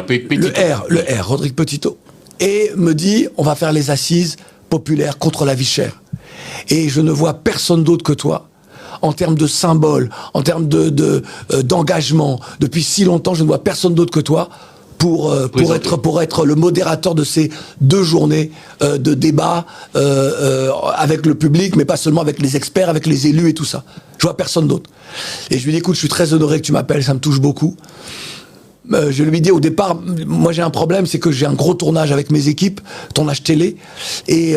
le R, Rodrigue Petitot, et me dit on va faire les assises populaires contre la vie chère. Et je ne vois personne d'autre que toi, en termes de symbole, en termes d'engagement. Depuis si longtemps, je ne vois personne d'autre que toi pour être le modérateur de ces 2 journées de débat avec le public, mais pas seulement avec les experts, avec les élus et tout ça. Je vois personne d'autre. Et je lui dis, écoute, je suis très honoré que tu m'appelles, ça me touche beaucoup. Je lui dis au départ, moi j'ai un problème, c'est que j'ai un gros tournage avec mes équipes, tournage télé, et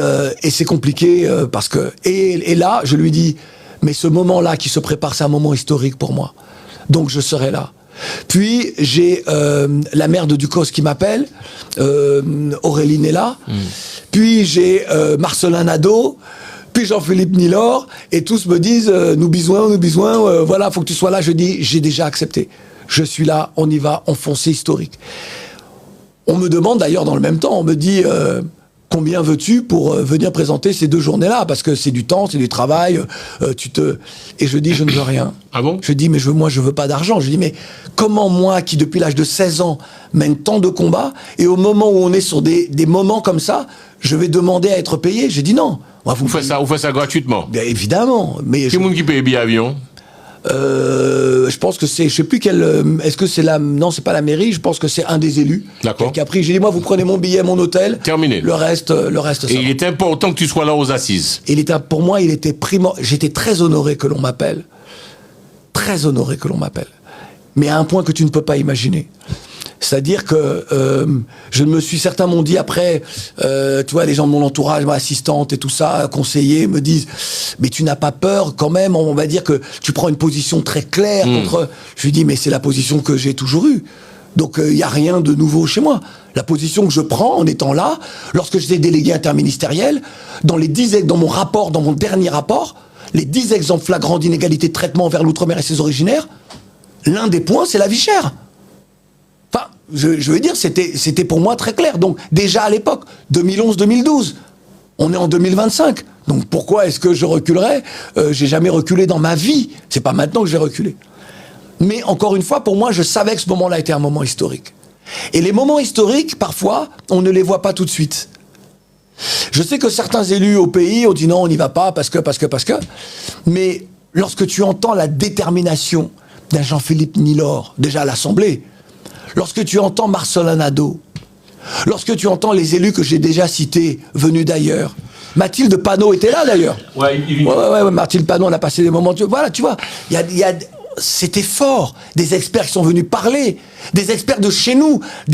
c'est compliqué parce que... Et là, je lui dis, mais ce moment-là qui se prépare, c'est un moment historique pour moi. Donc je serai là. Puis j'ai la maire de Ducos qui m'appelle, Aurélie Nella, puis j'ai Marcelin Nadeau, puis Jean-Philippe Nilor, et tous me disent nous besoin, voilà, faut que tu sois là. Je dis, j'ai déjà accepté. Je suis là, on y va, on fonce, c'est historique. On me demande d'ailleurs dans le même temps, on me dit combien veux-tu pour venir présenter ces 2 journées-là, parce que c'est du temps, c'est du travail, et je dis je ne veux rien. Ah bon? Je dis mais moi je veux pas d'argent. Je dis mais comment moi qui depuis l'âge de 16 ans mène tant de combats, et au moment où on est sur des moments comme ça, je vais demander à être payé? J'ai dit non. Vous faites ça gratuitement? Bien évidemment. Mais qui qui paye bien avion? Je pense que c'est, je sais plus quel, est-ce que c'est non, c'est pas la mairie, je pense que c'est un des élus qui a pris. J'ai dit, moi, vous prenez mon billet, mon hôtel. Terminé. Le reste, ça. Et il est important que tu sois là aux assises. Pour moi, il était j'étais très honoré que l'on m'appelle. Très honoré que l'on m'appelle. Mais à un point que tu ne peux pas imaginer. C'est-à-dire que certains m'ont dit après, tu vois, les gens de mon entourage, ma assistante et tout ça, conseillers, me disent, mais tu n'as pas peur quand même, on va dire que tu prends une position très claire contre... Je lui dis, mais c'est la position que j'ai toujours eue. Donc il n'y a rien de nouveau chez moi. La position que je prends en étant là, lorsque j'étais délégué interministériel, dans mon rapport, dans mon dernier rapport, les 10 exemples flagrants d'inégalité de traitement envers l'outre-mer et ses originaires, l'un des points, c'est la vie chère. Enfin, je veux dire, c'était pour moi très clair. Donc, déjà à l'époque, 2011-2012, on est en 2025. Donc, pourquoi est-ce que je reculerais? J'ai jamais reculé dans ma vie. C'est pas maintenant que j'ai reculé. Mais encore une fois, pour moi, je savais que ce moment-là était un moment historique. Et les moments historiques, parfois, on ne les voit pas tout de suite. Je sais que certains élus au pays ont dit non, on n'y va pas parce que. Mais lorsque tu entends la détermination d'un Jean-Philippe Nilor, déjà à l'Assemblée, lorsque tu entends Marcelin Nadeau, lorsque tu entends les élus que j'ai déjà cités, venus d'ailleurs, Mathilde Panot était là d'ailleurs. Ouais, Mathilde Panot, on a passé des moments. Voilà, tu vois, c'était fort. Des experts qui sont venus parler, des experts de chez nous,